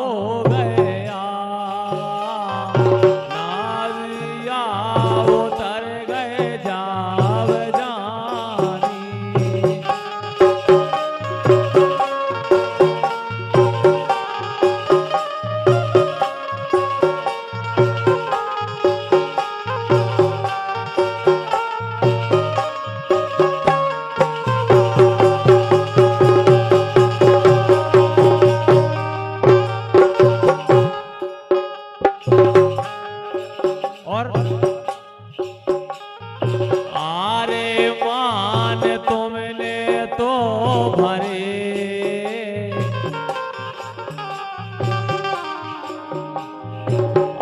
हो गया, नारिया उतर गए जाव जानी। और आरे मान तुमने तो भरे,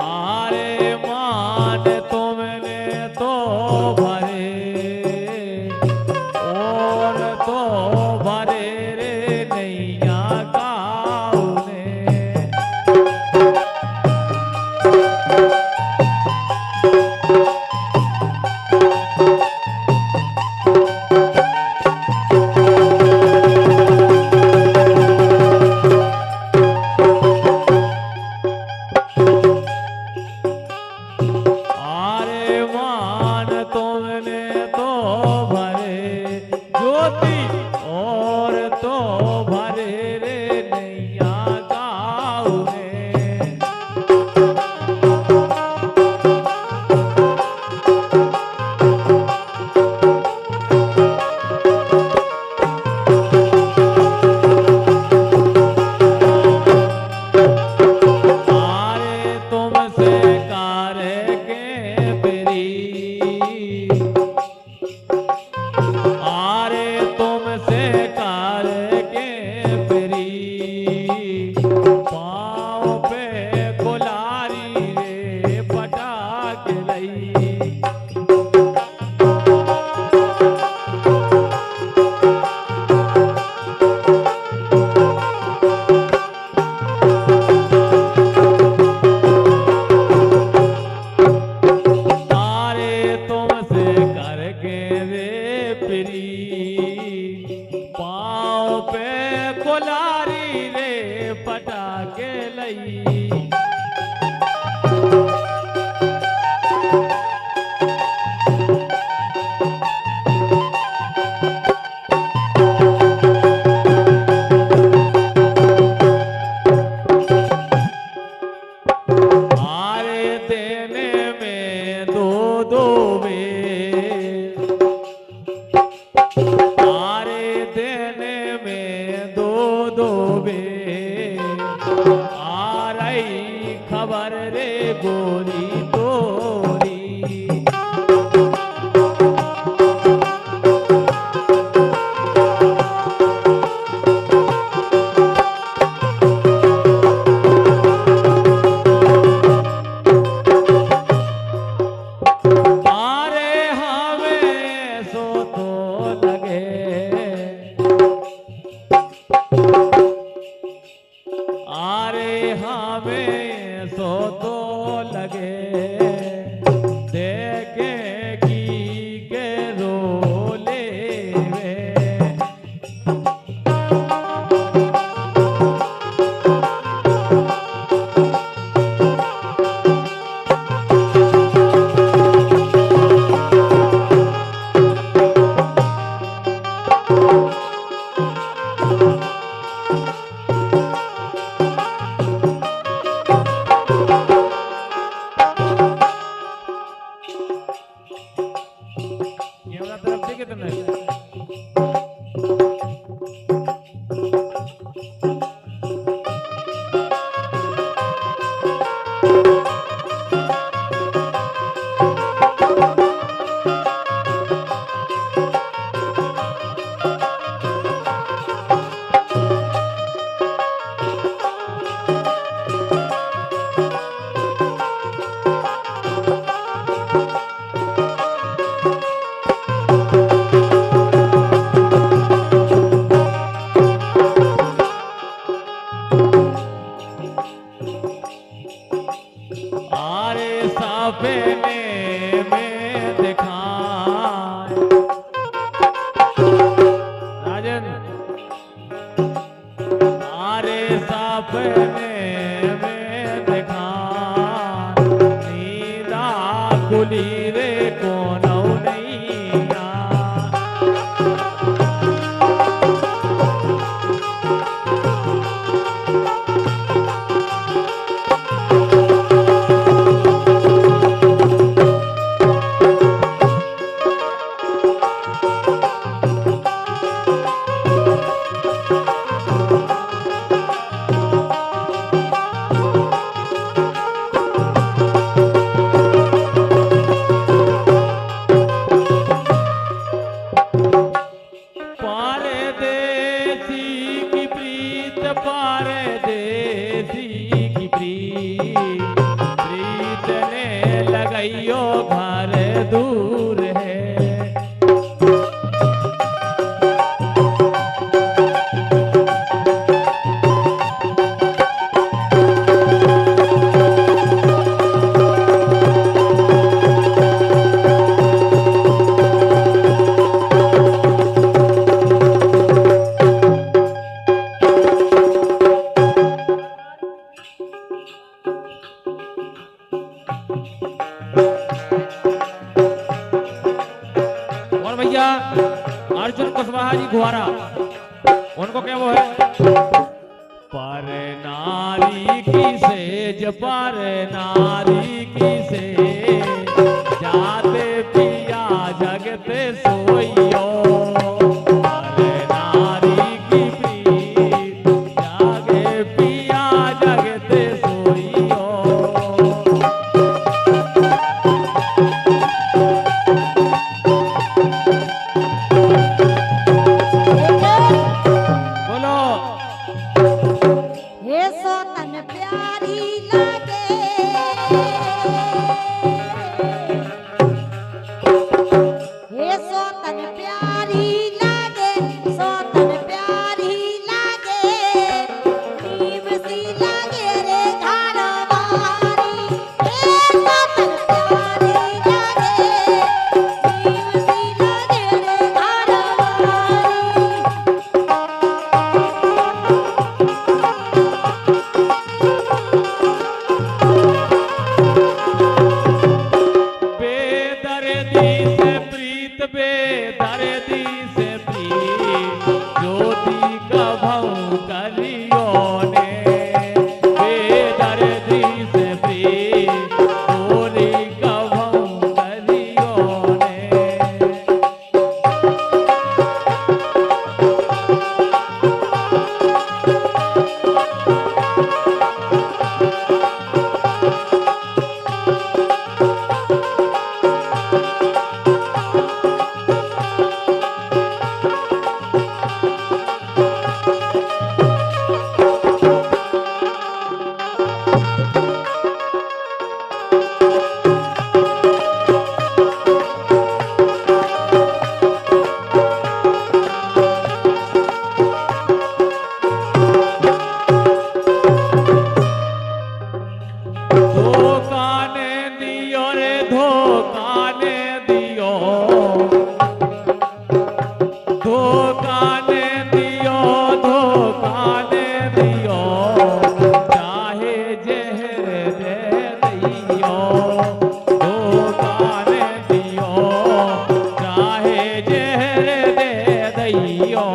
आरे मान तुमने तो भरे, और तो भरे रे नैया गाउने। आरे मान तुमने तो भरे ज्योति, और तो भरे रे नैया गाउने। आरे तुमसे कार्य के प्री, आरे तुमसे कार्य के प्री, पाँव पे कुलारी रे पटाक लई। आरे तुमसे करके रे प्री, पाँव पे कुलारी रे पटाके लई। आरे देने में दो दो बेर, आरे देने में दो दो बेर, आ रही खबर रे गोरी तोरी। आरे हमें सो तो लगे, आरे हमें सो तो लगे, देखे की के रोले वे। ये वाला तरफ देखे तुमने? सपने में दिखाए राजन, आरे सपने कुहारा जी कुहारा, उनको क्या वो है, पर नारी की सेज पर नारी की सेज जाते पिया जगते सोइयो, पर नारी की प्रीत जागे पिया जगते सोइयो। बोलो हे सोतन प्यारी लागे, हे सोतन प्यारी लागे, सोतन प्यारी लागे, नीम सी लागे रे घरवारी, हे सोतन प्यारी लागे, नीम सी लागे रे घरवारी। बेदर्दी से प्रीत बेदर्दी से प्रीत ज्योति कभऊ कलियो ने, बेदर्दी से प्रीत गोरी कभऊ कलियो ने। धोखा ने दियो रे धोखा ने दियो, धोखा ने दियो, धोखा ने दियो, चाहे जहर दे दियो, धोखा ने दियो, चाहे जहर दे दियो।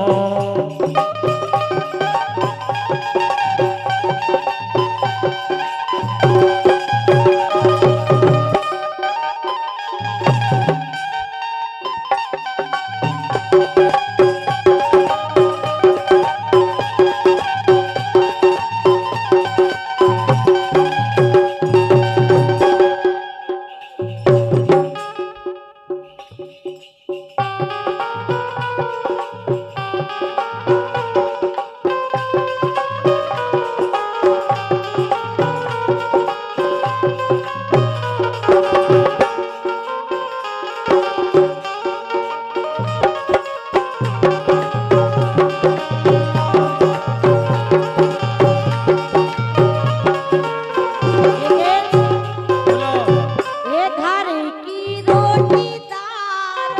ये घर की रोटी दाल,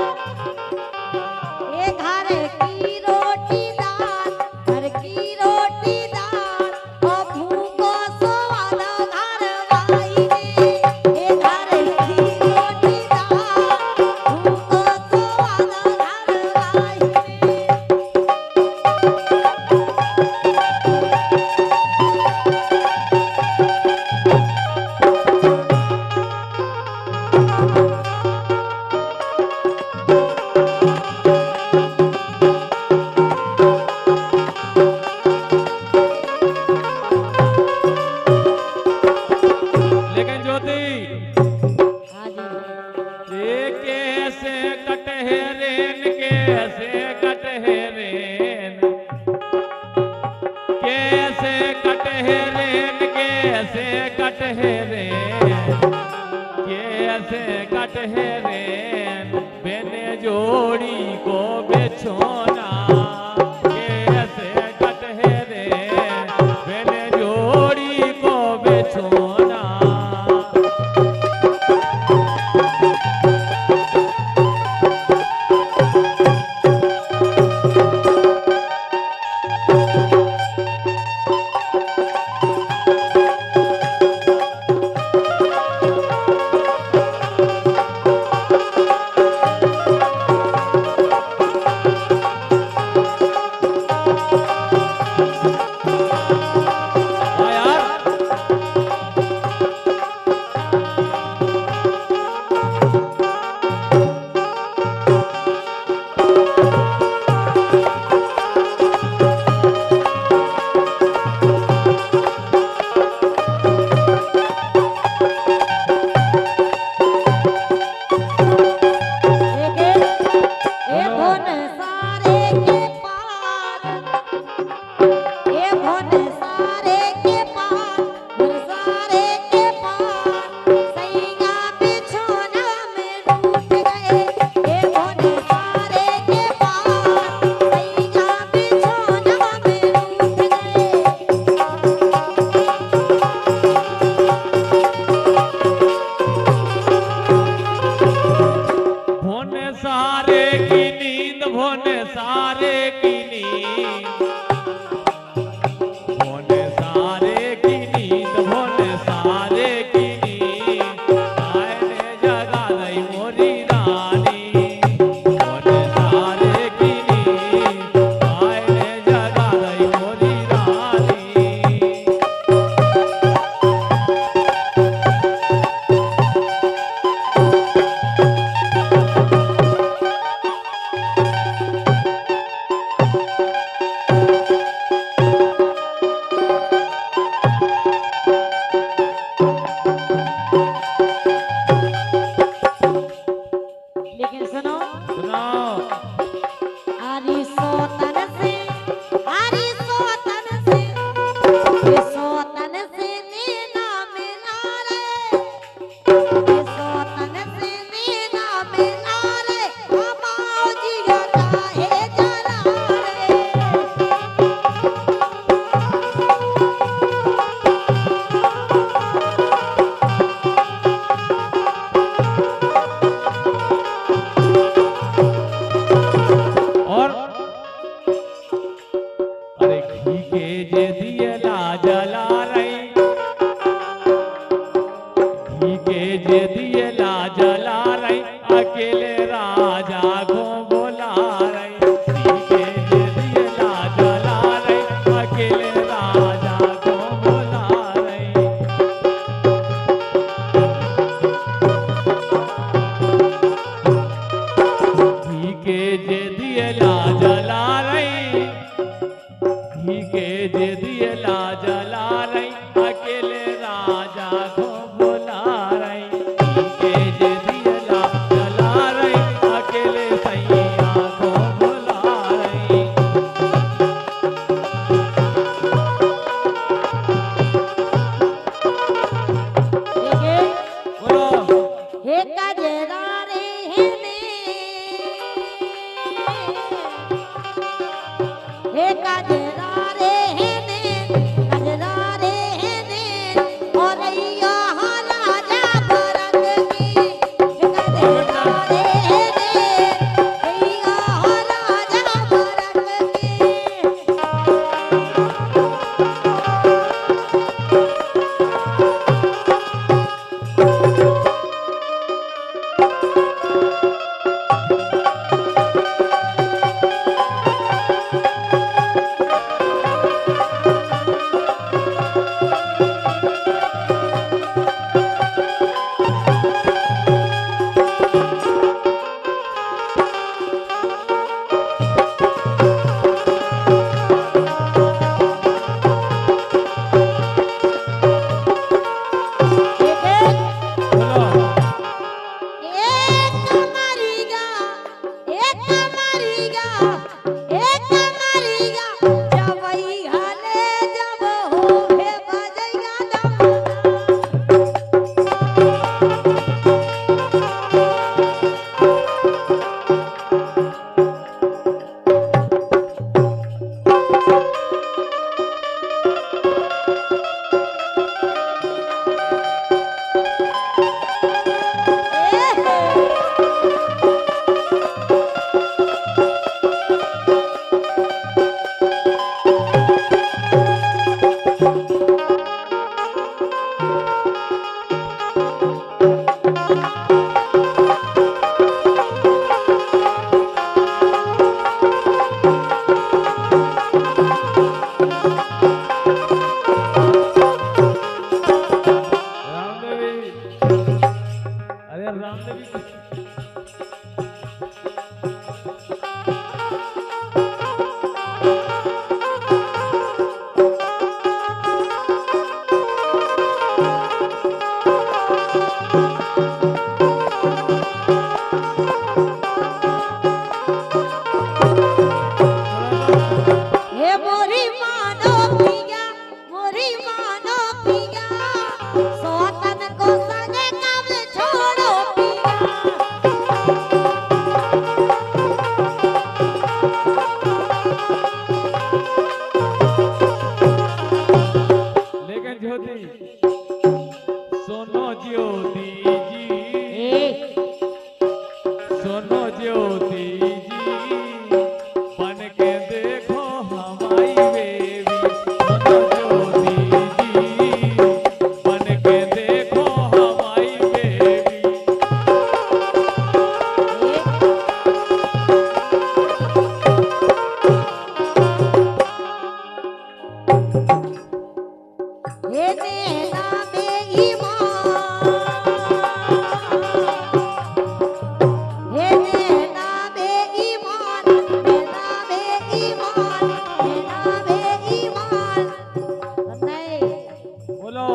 ये घर की रोटी दाल, घर की रोटी दाल, ओ भूखो स्वाद घरवाई रे, ये घर की रोटी दाल, भूखो स्वाद घरवाई रे। लेकिन ज्योति हाँ जी, ये कैसे कटहे रेन, कैसे कटहे रेन, कैसे कटहे रेन, कैसे कटहे रेन, कैसे कटहे रेन, बेने जोड़ी को बेछोना, कैसे कटहे रेन, बेने जोड़ी को बेछोना। जे दिए ला जला रही अकेले राजा को बोला रही पी के जे दिए ला जला रही अकेले राजा को बोला रही पी के जे दिए ला जला रही पी के जे दिए ला जला रही अकेले राजा को बोला रही पी के जे दिए ला जला रही अकेले सैया को बोला रही देखिए बोलो हे कजरा रे हेने हे कजरा रे हेने कजरा रे हेने और अइया राजा भरत की हे कजरा रे हेने अइया राजा भरत की बोलो एक मरीगा जब वही हाले जब हो हे बजैया दमना रामदेवी अरे रामदेवी हे मोरी मानो पिया सोतन को संगे कब छोड़ो पिया लेकिन ज्योति सोनो ज्योति जी सोनो ज्योति जी बन के देखो हमारी बेबी सोनो ज्योति जी बन के देखो हमारी बेबी हे नैना बेईमान हे नैना बेईमान नैना बेईमान नैना बेईमान नहीं बोलो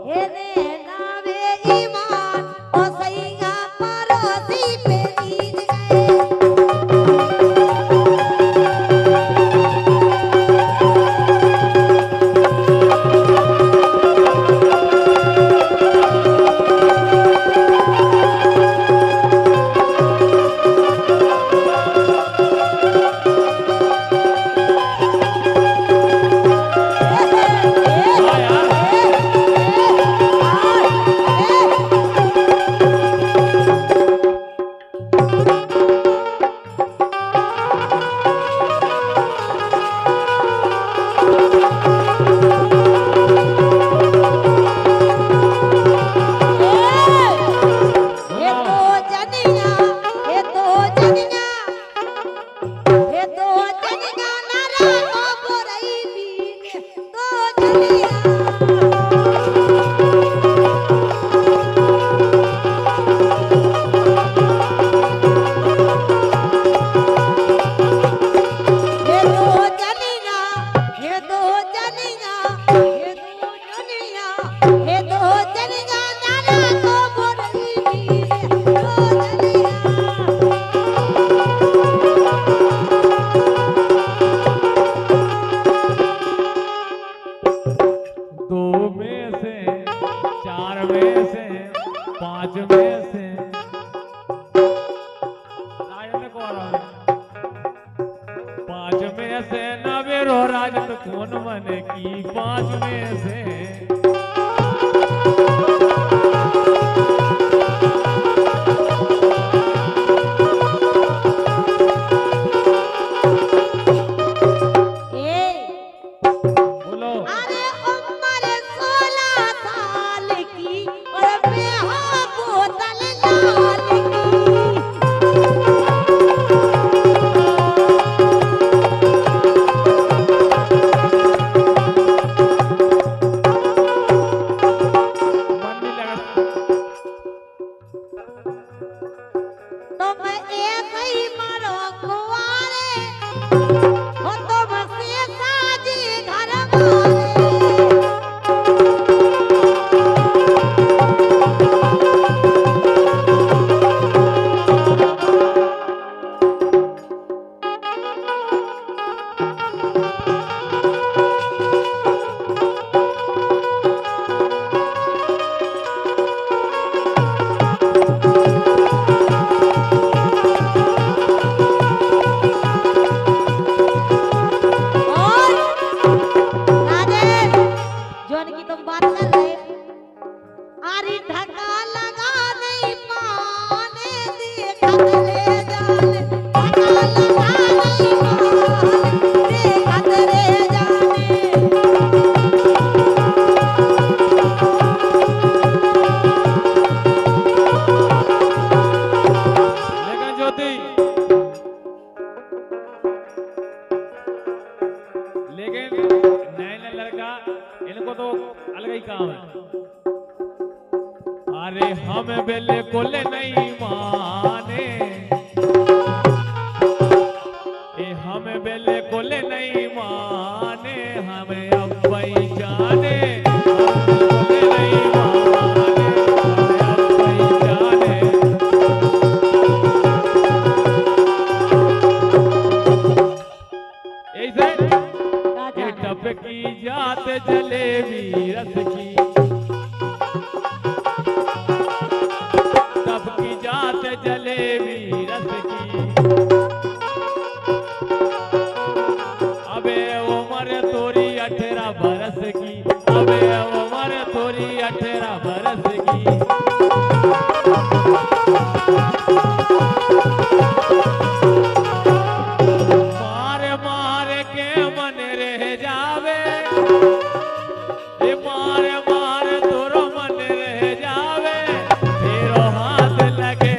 हे नैना बेईमान ओ सैया परोसी पे नींद गए हाँ यार में से, 4 में से, 5 में से राजन को आ रहा है। 5 में से नवेरो राजन कौन मन की, 5 में से अरे हम बिल्कुल नहीं माने, हम बिल्कुल नहीं माने, हमें अब जाने नहीं माने, हमें अब जाने। ऐसे ये टपकी जात जलेबी रस की, जलेबी रस की, अबे उम्र तोरी 18 बरस की, अबे उम्र तोरी 18 बरस की। मार मार के मन रह जावे, मार मार तोरो मन रह जावे, तेरो हाथ लगे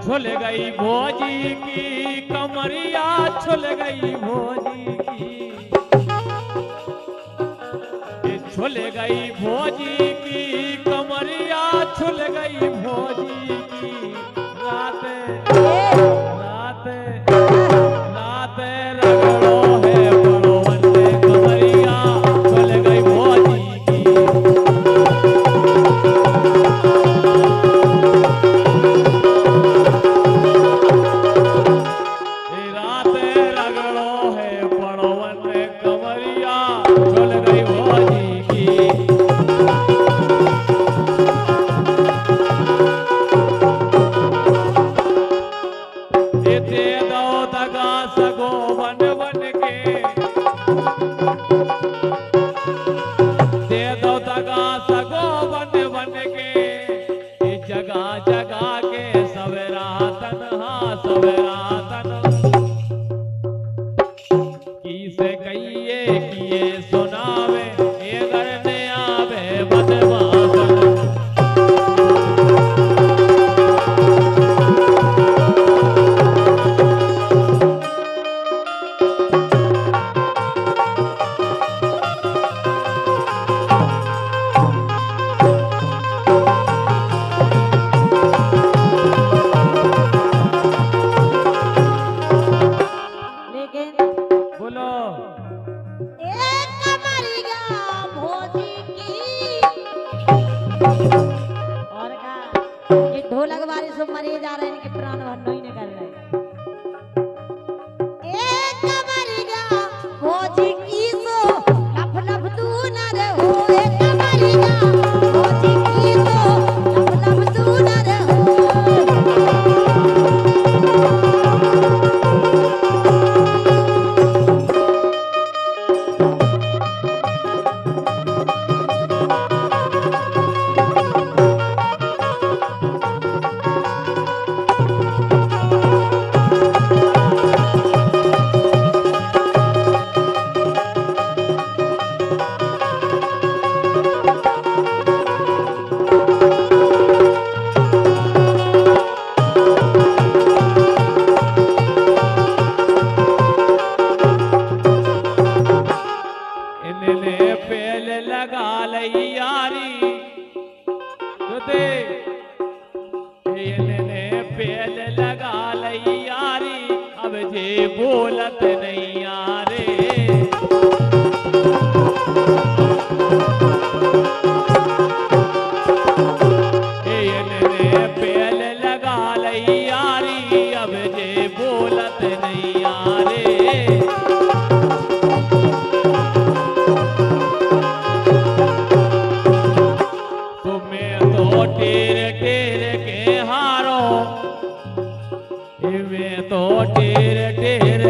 छुल गई भोजी की कमरिया, छुल गई भोजी की, छुल गई भोजी की कमरिया, छुल गई भोजी की रात अब जे बोलत नहीं यारे पेल लगा लई यारी अब जे बोलत नहीं यारे तुम्हें तो टेर टेर के हारो मैं तो टेर टेर